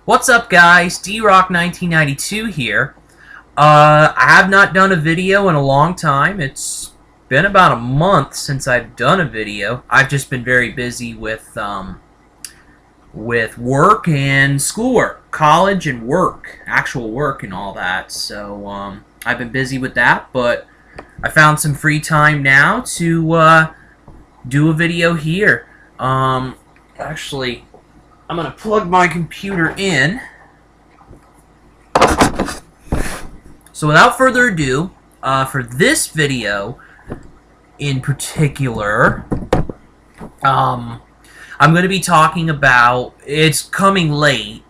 What's up, guys? D-Rock1992 here. I have not done a video in a long time. It's been about a month since I've done a video. I've just been very busy with work and schoolwork, college and work, actual work and all that. So I've been busy with that, but I found some free time now to do a video here. Actually, I'm going to plug my computer in. So without further ado, for this video in particular, I'm going to be talking about, it's coming late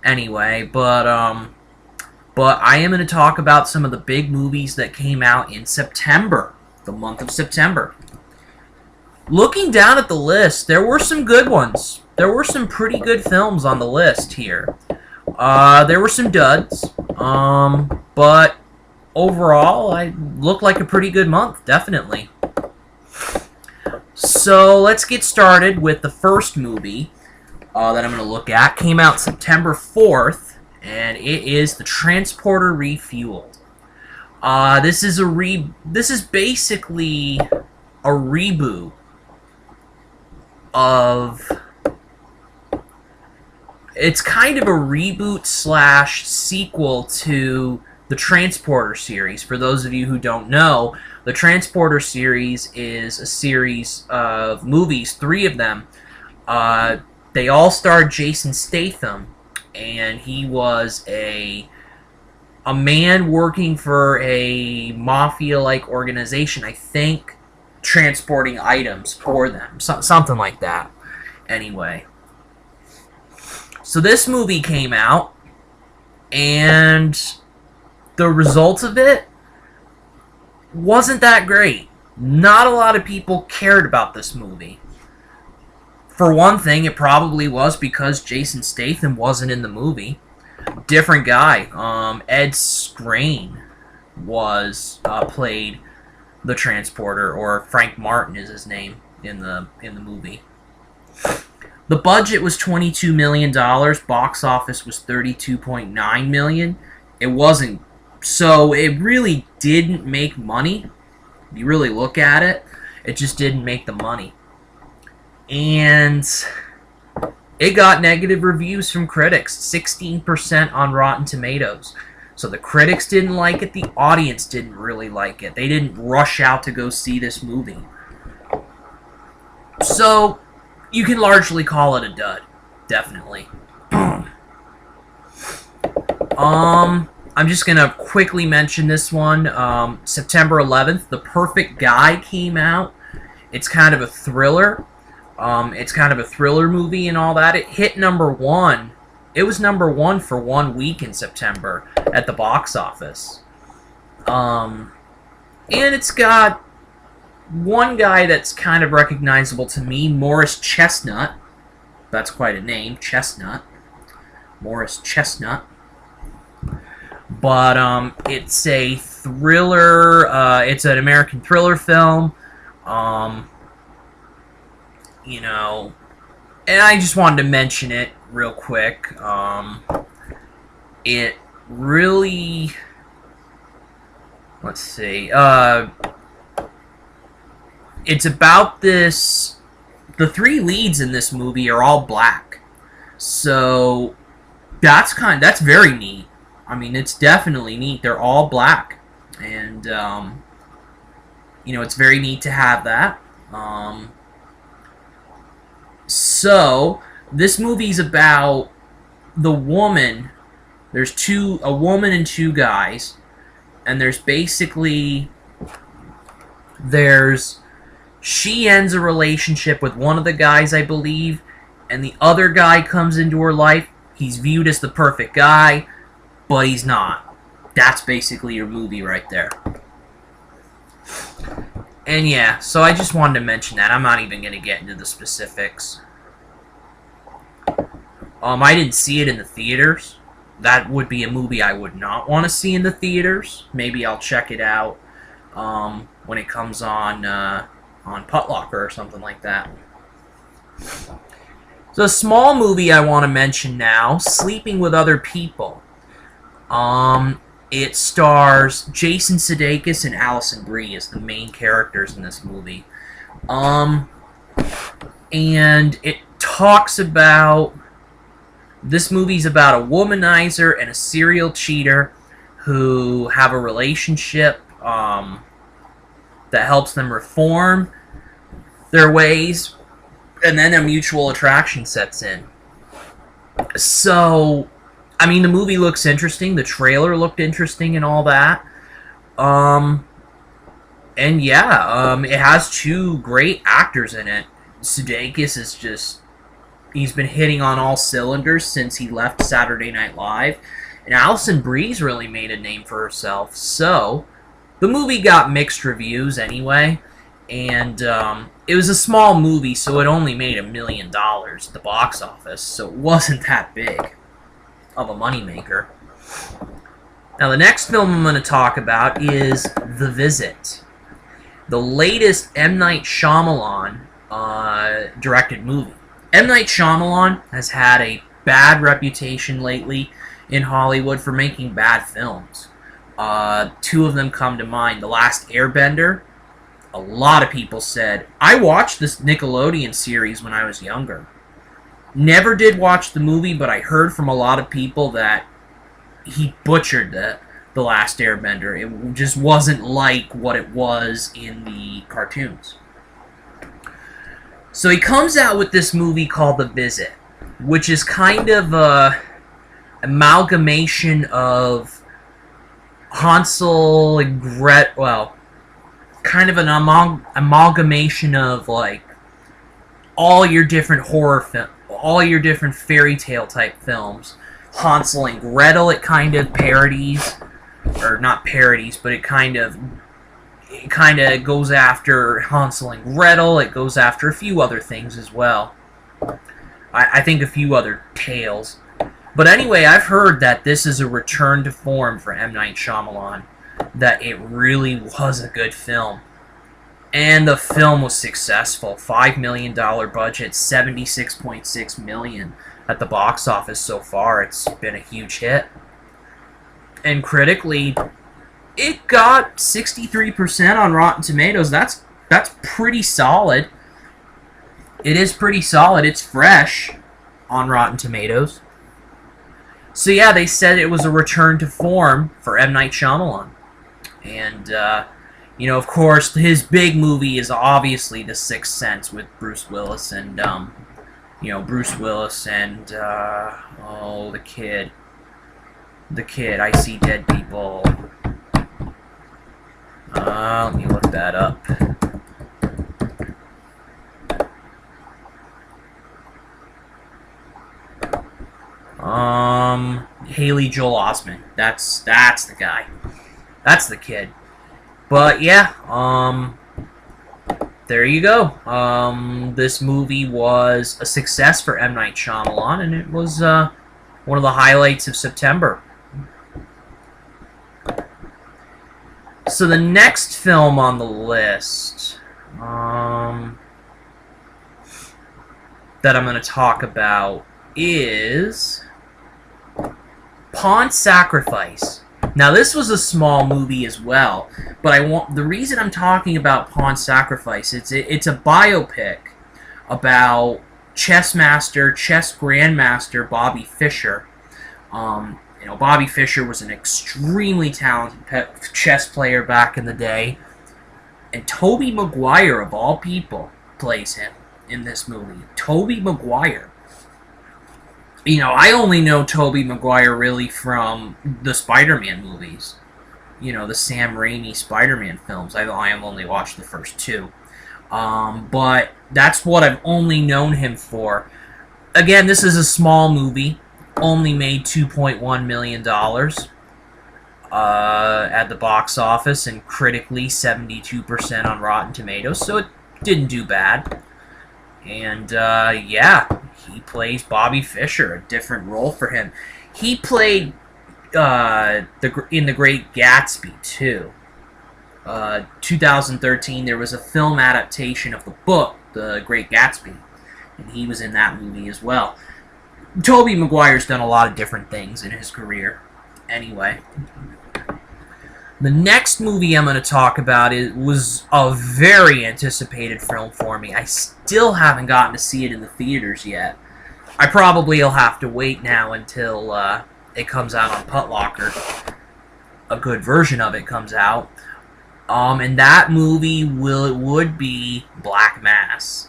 anyway, but I am going to talk about some of the big movies that came out in September, the month of September. Looking down at the list, there were some good ones. There were some pretty good films on the list here. There were some duds, but overall, I looked like a pretty good month, definitely. So let's get started with the first movie that I'm going to look at. Came out September 4th, and it is The Transporter Refueled. This is basically a reboot of... It's kind of a reboot slash sequel to the Transporter series. For those of you who don't know, the Transporter series is a series of movies, 3 of them. They all starred Jason Statham, and he was a man working for a mafia-like organization, I think, transporting items for them. Something like that. Anyway. So this movie came out, and the results of it wasn't that great. Not a lot of people cared about this movie. For one thing, it probably was because Jason Statham wasn't in the movie. Different guy. Ed Skrein played the Transporter, or Frank Martin is his name in the movie. The budget was $22 million. Box office was $32.9 million. It wasn't... So, it really didn't make money. If you really look at it, it just didn't make the money. And it got negative reviews from critics. 16% on Rotten Tomatoes. So the critics didn't like it. The audience didn't really like it. They didn't rush out to go see this movie. So... you can largely call it a dud. Definitely. I'm just going to quickly mention this one. September 11th, The Perfect Guy came out. It's kind of a thriller. It's kind of a thriller movie and all that. It hit number 1. It was number 1 for 1 week in September at the box office. And it's got one guy that's kind of recognizable to me, Morris Chestnut. That's quite a name, Chestnut. Morris Chestnut. But it's a thriller. It's an American thriller film. You know, and I just wanted to mention it real quick. It really. Let's see. It's about this... The 3 leads in this movie are all black. So, that's very neat. I mean, it's definitely neat. They're all black. And, you know, it's very neat to have that. So, this movie's about the woman. There's a woman and 2 guys. And there's basically... She ends a relationship with one of the guys, I believe, and the other guy comes into her life. He's viewed as the perfect guy, but he's not. That's basically your movie right there. And yeah, so I just wanted to mention that. I'm not even going to get into the specifics. I didn't see it in the theaters. That would be a movie I would not want to see in the theaters. Maybe I'll check it out when it comes on Putlocker or something like that. So a small movie I want to mention now, Sleeping with Other People. It stars Jason Sudeikis and Alison Brie as the main characters in this movie. And it talks about... This movie's about a womanizer and a serial cheater who have a relationship that helps them reform their ways, and then a mutual attraction sets in. So, I mean, the movie looks interesting. The trailer looked interesting and all that. And yeah, it has two great actors in it. Sudeikis is just... He's been hitting on all cylinders since he left Saturday Night Live. And Alison Brie's really made a name for herself. So, the movie got mixed reviews anyway. And it was a small movie, so it only made $1 million at the box office. So it wasn't that big of a moneymaker. Now, the next film I'm going to talk about is The Visit. The latest M. Night Shyamalan directed movie. M. Night Shyamalan has had a bad reputation lately in Hollywood for making bad films. Two of them come to mind. The Last Airbender. A lot of people said... I watched this Nickelodeon series when I was younger. Never did watch the movie, but I heard from a lot of people that he butchered the Last Airbender. It just wasn't like what it was in the cartoons. So he comes out with this movie called The Visit, which is kind of a amalgamation of Hansel and Gretel, well, kind of an amalgamation of, like, all your different all your different fairy tale type films. Hansel and Gretel, it kind of parodies, or not parodies, but it kind of goes after Hansel and Gretel. It goes after a few other things as well. I think a few other tales. But anyway, I've heard that this is a return to form for M. Night Shyamalan. That it really was a good film. And the film was successful. $5 million budget, $76.6 million at the box office so far. It's been a huge hit. And critically, it got 63% on Rotten Tomatoes. That's pretty solid. It is pretty solid. It's fresh on Rotten Tomatoes. So yeah, they said it was a return to form for M. Night Shyamalan. And, you know, of course, his big movie is obviously The Sixth Sense with Bruce Willis and, you know, Bruce Willis and, oh, the kid. The kid, I See Dead People. Let me look that up. Haley Joel Osment. That's the guy. That's the kid. But yeah, there you go. This movie was a success for M. Night Shyamalan, and it was one of the highlights of September. So the next film on the list that I'm going to talk about is Pawn Sacrifice. Now, this was a small movie as well, but the reason I'm talking about Pawn Sacrifice, it's a biopic about chess grandmaster Bobby Fischer. You know, Bobby Fischer was an extremely talented chess player back in the day, and Tobey Maguire, of all people, plays him in this movie. Tobey Maguire. You know, I only know Tobey Maguire really from the Spider-Man movies. You know, the Sam Raimi Spider-Man films. I have only watched the first two. But that's what I've only known him for. Again, this is a small movie. Only made $2.1 million at the box office, and critically 72% on Rotten Tomatoes, so it didn't do bad. And, yeah, he plays Bobby Fischer, a different role for him. He played in The Great Gatsby, too. 2013, there was a film adaptation of the book, The Great Gatsby. and he was in that movie as well. Tobey Maguire's done a lot of different things in his career. Anyway, the next movie I'm going to talk about was a very anticipated film for me. I still haven't gotten to see it in the theaters yet. I probably will have to wait now until it comes out on Putlocker. A good version of it comes out. And that movie would be Black Mass.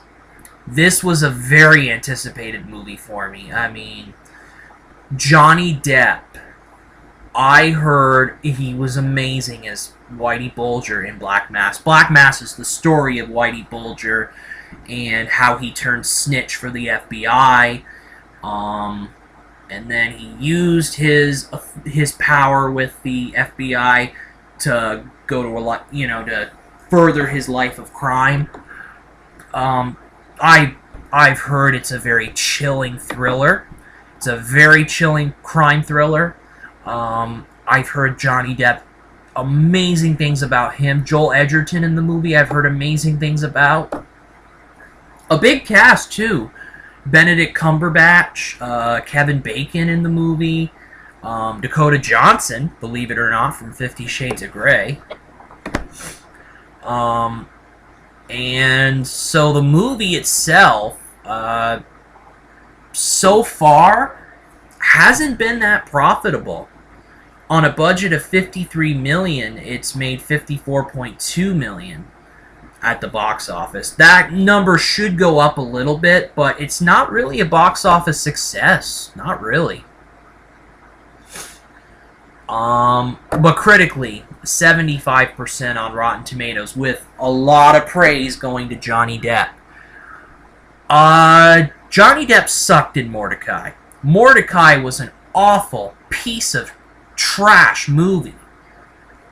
This was a very anticipated movie for me. I mean, Johnny Depp, I heard he was amazing as Whitey Bulger in Black Mass. Black Mass is the story of Whitey Bulger and how he turned snitch for the FBI. And then he used his power with the FBI to go to to further his life of crime. I've heard it's a very chilling thriller. It's a very chilling crime thriller. I've heard Johnny Depp, amazing things about him. Joel Edgerton in the movie, I've heard amazing things about. A big cast, too. Benedict Cumberbatch, Kevin Bacon in the movie, Dakota Johnson, believe it or not, from 50 Shades of Grey. And so the movie itself, so far, hasn't been that profitable. On a budget of $53 million, it's made $54.2 million at the box office. That number should go up a little bit, but it's not really a box office success. Not really. But critically, 75% on Rotten Tomatoes, with a lot of praise going to Johnny Depp. Johnny Depp sucked in Mordecai. Mordecai was an awful piece of trash movie.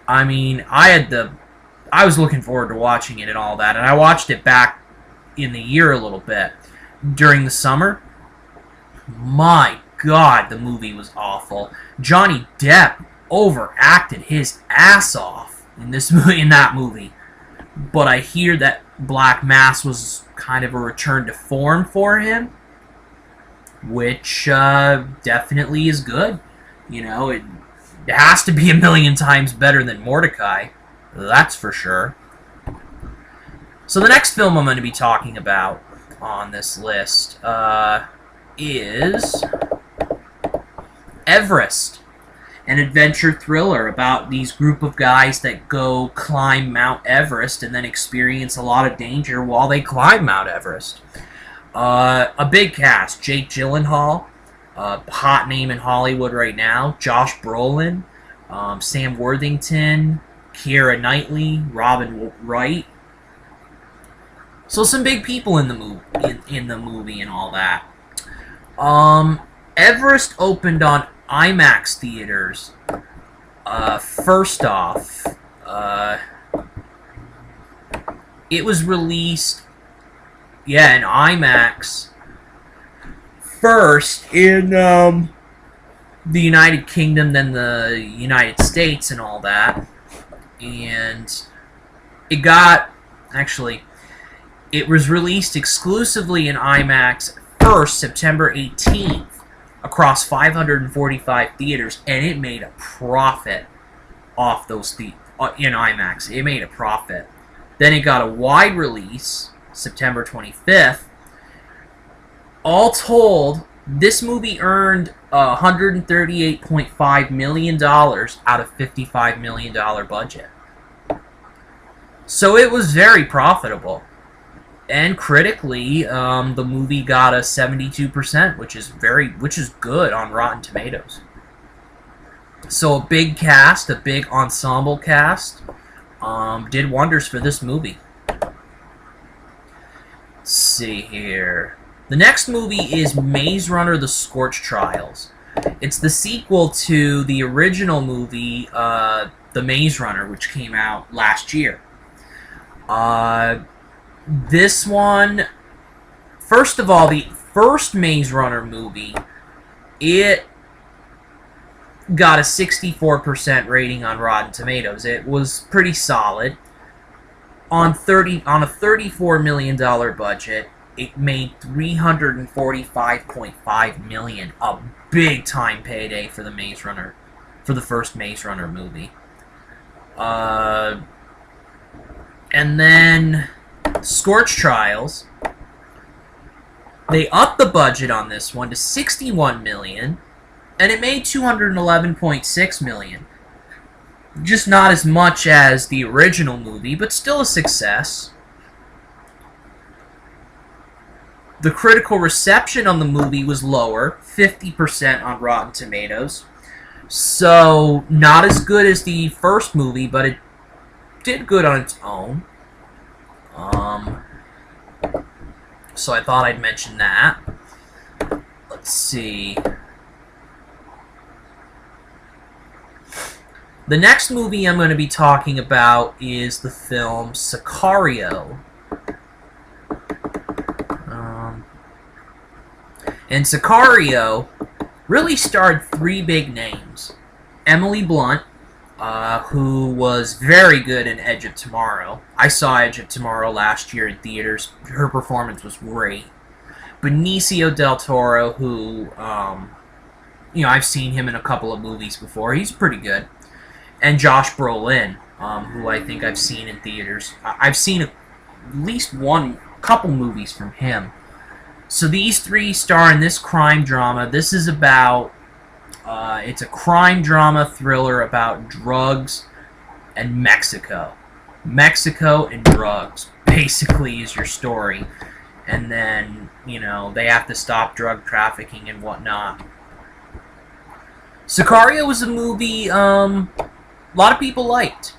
I mean, I was looking forward to watching it and all that, and I watched it back in the year a little bit during the summer. My God, the movie was awful. Johnny Depp overacted his ass off in that movie. But I hear that Black Mass was kind of a return to form for him, which definitely is good. It has to be a million times better than Mordecai. That's for sure. So the next film I'm going to be talking about on this list is Everest, an adventure thriller about these group of guys that go climb Mount Everest and then experience a lot of danger while they climb Mount Everest. A big cast: Jake Gyllenhaal, hot name in Hollywood right now, Josh Brolin, Sam Worthington, Keira Knightley, Robin Wright. So some big people in the movie and all that. Everest opened on IMAX theaters. First off, it was released, in IMAX first in the United Kingdom, then the United States and all that. And it was released exclusively in IMAX first, September 18th, across 545 theaters, and it made a profit off those in IMAX. It made a profit. Then it got a wide release, September 25th. All told, this movie earned $138.5 million out of $55 million budget. So it was very profitable. And critically, the movie got a 72%, which is good on Rotten Tomatoes. So a big cast, a big ensemble cast, did wonders for this movie. Let's see here. The next movie is Maze Runner: The Scorched Trials. It's the sequel to the original movie, The Maze Runner, which came out last year. This one, first of all, the first Maze Runner movie, it got a 64% rating on Rotten Tomatoes. It was pretty solid. On a $34 million budget, it made $345.5 million, a big time payday for the Maze Runner, for the first Maze Runner movie. And then Scorch Trials, they upped the budget on this one to $61 million, and it made $211.6 million. Just not as much as the original movie, but still a success. The critical reception on the movie was lower, 50% on Rotten Tomatoes. So, not as good as the first movie, but it did good on its own. So I thought I'd mention that. Let's see. The next movie I'm going to be talking about is the film Sicario. And Sicario really starred three big names. Emily Blunt, who was very good in Edge of Tomorrow. I saw Edge of Tomorrow last year in theaters. Her performance was great. Benicio del Toro, who, I've seen him in a couple of movies before. He's pretty good. And Josh Brolin, who I think I've seen in theaters. I've seen at least couple movies from him. So these three star in this crime drama. This is about, it's a crime drama thriller about drugs and Mexico. Mexico and drugs, basically, is your story. And then, they have to stop drug trafficking and whatnot. Sicario was a movie a lot of people liked.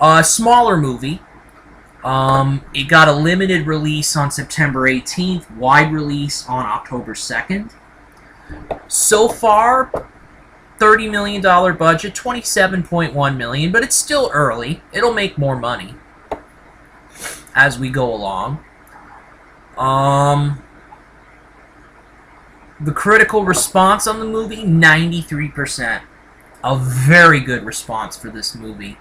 A smaller movie. It got a limited release on September 18th, wide release on October 2nd. So far, $30 million budget, $27.1 million, but it's still early. It'll make more money as we go along. The critical response on the movie, 93%. A very good response for this movie.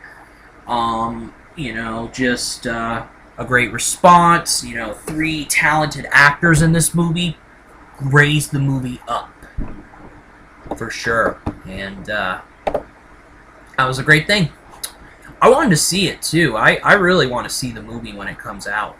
Just a great response. Three talented actors in this movie raised the movie up. For sure. And that was a great thing. I wanted to see it, too. I really want to see the movie when it comes out.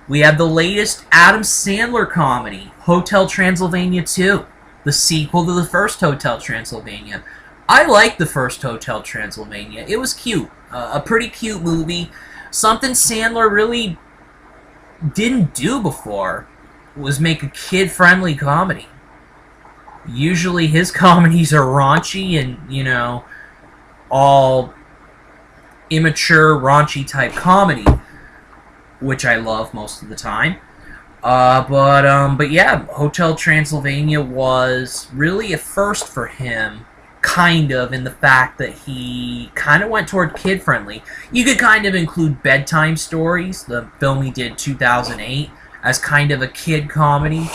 We have the latest Adam Sandler comedy, Hotel Transylvania 2. The sequel to the first Hotel Transylvania. I liked the first Hotel Transylvania. It was cute. A pretty cute movie. Something Sandler really didn't do before was make a kid-friendly comedy. Usually his comedies are raunchy and, all immature, raunchy type comedy, which I love most of the time. But yeah, Hotel Transylvania was really a first for him, kind of, in the fact that he kind of went toward kid-friendly. You could kind of include Bedtime Stories, the film he did 2008, as kind of a kid comedy.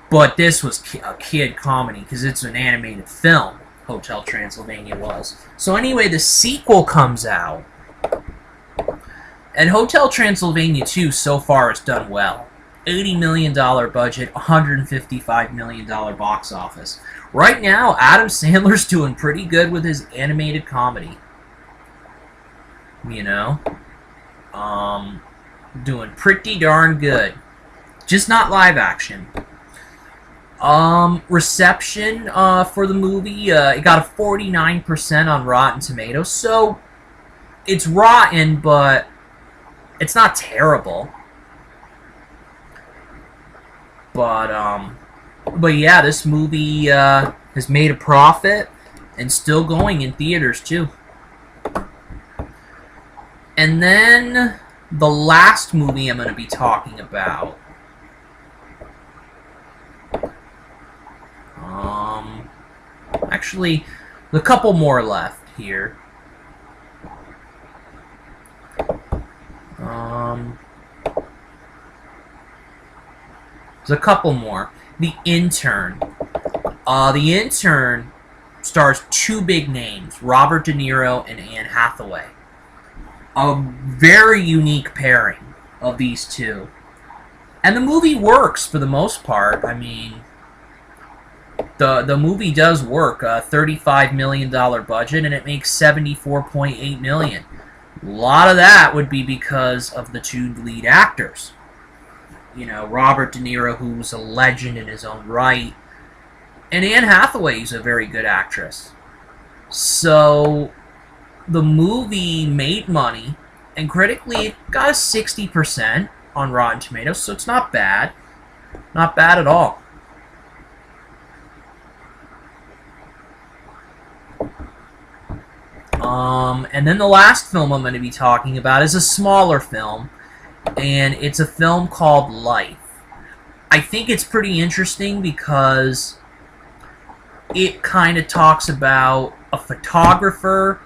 But this was a kid comedy, because it's an animated film, Hotel Transylvania was. So anyway, the sequel comes out. And Hotel Transylvania 2 so far has done well. $80 million budget, $155 million box office. Right now, Adam Sandler's doing pretty good with his animated comedy. Doing pretty darn good. Just not live action. Reception for the movie, it got a 49% on Rotten Tomatoes, so it's rotten, but it's not terrible. But yeah, this movie has made a profit and still going in theaters too. And then the last movie I'm going to be talking about. Actually, a couple more left here. There's a couple more. The Intern. The Intern stars two big names, Robert De Niro and Anne Hathaway. a very unique pairing of these two. And the movie works for the most part. I mean, the movie does work. A $35 million budget, and it makes $74.8 million. A lot of that would be because of the two lead actors. You know, Robert De Niro, who's a legend in his own right, and Anne Hathaway is a very good actress. So, the movie made money, and critically, it got a 60% on Rotten Tomatoes, so it's not bad. Not bad at all. And then the last film I'm going to be talking about is a smaller film, and it's a film called Life. I think it's pretty interesting because it kind of talks about a photographer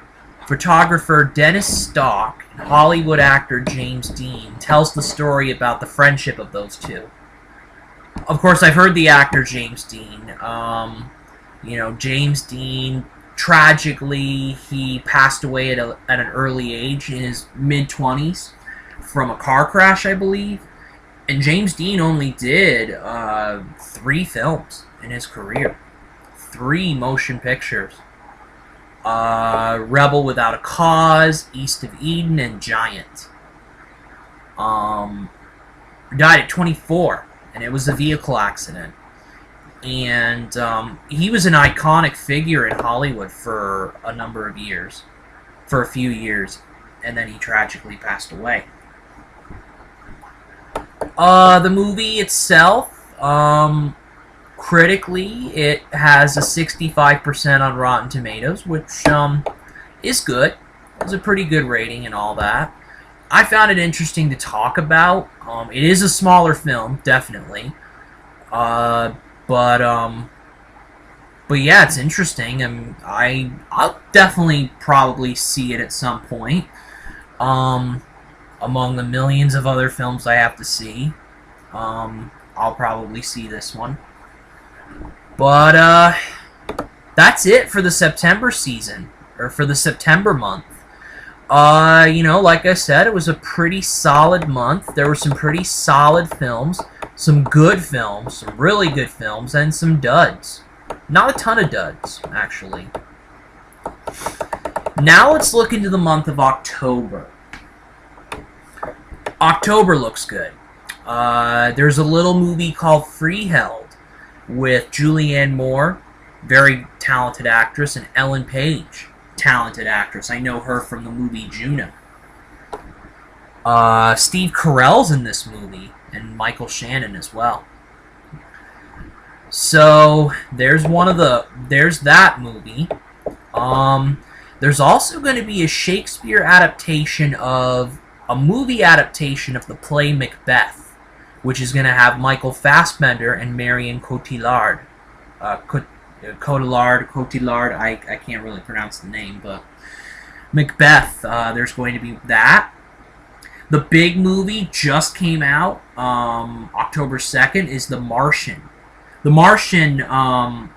Dennis Stock, and Hollywood actor James Dean tells the story about the friendship of those two. Of course, I've heard the actor James Dean. James Dean, tragically, he passed away at an early age, in his mid-20s, from a car crash, I believe. And James Dean only did 3 films in his career. 3 motion pictures. Rebel Without a Cause, East of Eden, and Giant. Died at 24, and it was a vehicle accident. And he was an iconic figure in Hollywood for a number of years. For a few years. And then he tragically passed away. The movie itself, critically, it has a 65% on Rotten Tomatoes, which is good. It's a pretty good rating and all that. I found it interesting to talk about. It is a smaller film, definitely. But yeah, it's interesting, and I'll definitely probably see it at some point. Among the millions of other films I have to see, I'll probably see this one. But that's it for the September season, or for the September month. Like I said, it was a pretty solid month. There were some pretty solid films, some good films, some really good films, and some duds. Not a ton of duds, actually. Now let's look into the month of October. October looks good. There's a little movie called Freeheld with Julianne Moore, very talented actress, and Ellen Page, talented actress. I know her from the movie Juno. Steve Carell's in this movie, and Michael Shannon as well. So there's that movie. There's also going to be a Shakespeare adaptation of a movie adaptation of the play Macbeth, which is going to have Michael Fassbender and Marion Cotillard. Cotillard, I can't really pronounce the name, but Macbeth, there's going to be that. The big movie just came out, October 2nd, is The Martian. The Martian, I'm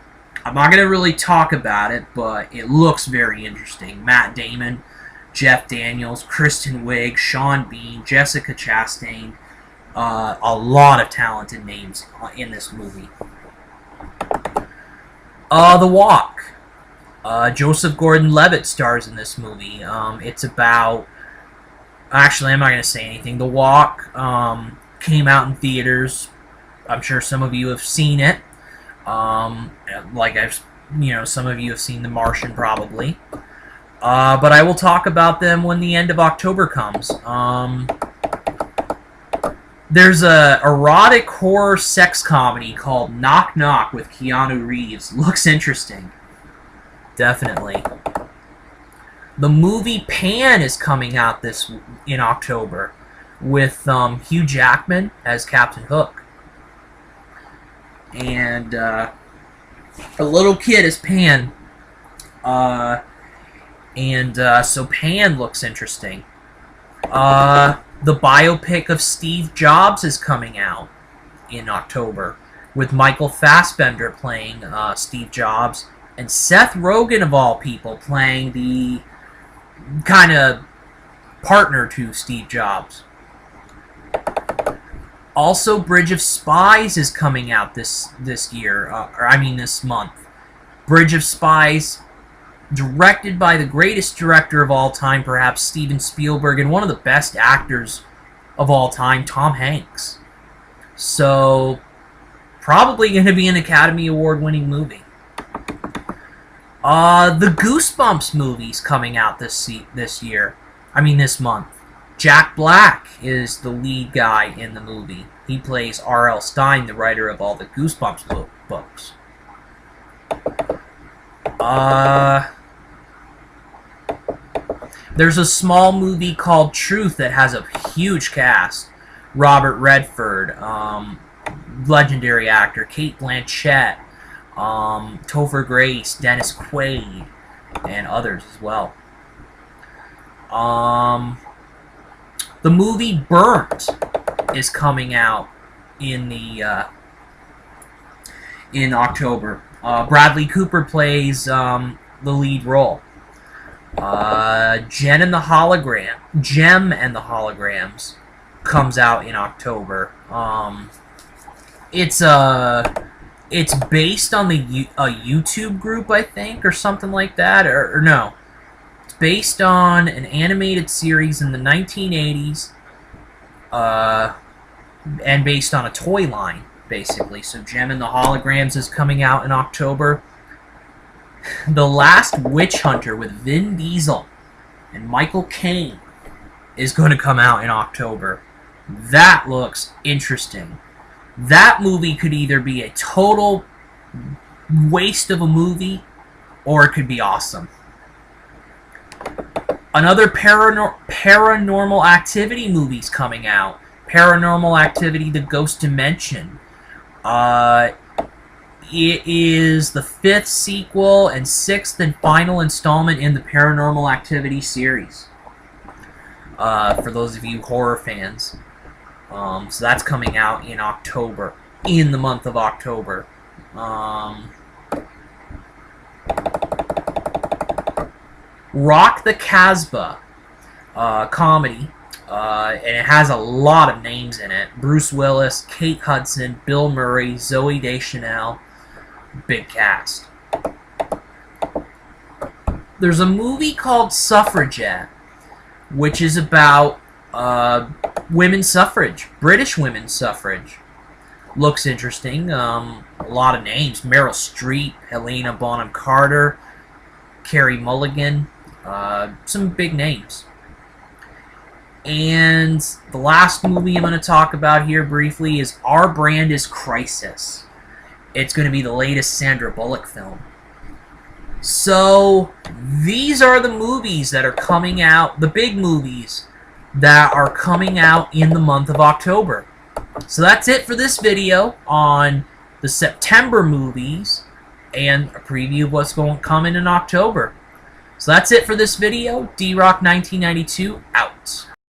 not going to really talk about it, but it looks very interesting. Matt Damon, Jeff Daniels, Kristen Wiig, Sean Bean, Jessica Chastain, a lot of talented names in this movie. The Walk. Joseph Gordon-Levitt stars in this movie. It's about... Actually, I'm not going to say anything. The Walk came out in theaters. I'm sure some of you have seen it. Some of you have seen The Martian, probably. But I will talk about them when the end of October comes. There's a erotic horror sex comedy called Knock Knock with Keanu Reeves. Looks interesting. Definitely. The movie Pan is coming out in October with Hugh Jackman as Captain Hook. And a little kid is Pan. So Pan looks interesting. The biopic of Steve Jobs is coming out in October, with Michael Fassbender playing Steve Jobs, and Seth Rogen, of all people, playing the kind of partner to Steve Jobs. Also, Bridge of Spies is coming out this year, this month. Bridge of Spies, directed by the greatest director of all time, perhaps Steven Spielberg, and one of the best actors of all time, Tom Hanks. So, probably going to be an Academy Award-winning movie. The Goosebumps movie's coming out this month. Jack Black is the lead guy in the movie. He plays R.L. Stine, the writer of all the Goosebumps books. There's a small movie called Truth that has a huge cast. Robert Redford, legendary actor, Cate Blanchett, Topher Grace, Dennis Quaid, and others as well. The movie Burnt is coming out in October. Bradley Cooper plays the lead role. Gem and the Holograms comes out in October. It's based on a YouTube group, I think, or something like that, or no. It's based on an animated series in the 1980s, and based on a toy line, basically. So Gem and the Holograms is coming out in October. The Last Witch Hunter with Vin Diesel and Michael Caine is going to come out in October. That looks interesting. That movie could either be a total waste of a movie, or it could be awesome. Another Paranormal Activity movie's coming out. Paranormal Activity: The Ghost Dimension. It is the 5th sequel and 6th and final installment in the Paranormal Activity series. For those of you horror fans. So that's coming out in October. In the month of October. Rock the Casbah. Comedy. And it has a lot of names in it. Bruce Willis, Kate Hudson, Bill Murray, Zooey Deschanel. Big cast. There's a movie called Suffragette, which is about women's suffrage, British women's suffrage. Looks interesting. A lot of names: Meryl Streep, Helena Bonham Carter, Carey Mulligan. Some big names. And the last movie I'm going to talk about here briefly is Our Brand is Crisis. It's going to be the latest Sandra Bullock film. So, these are the movies that are coming out, the big movies that are coming out in the month of October. So that's it for this video on the September movies and a preview of what's coming in October. So that's it for this video. D-Rock 1992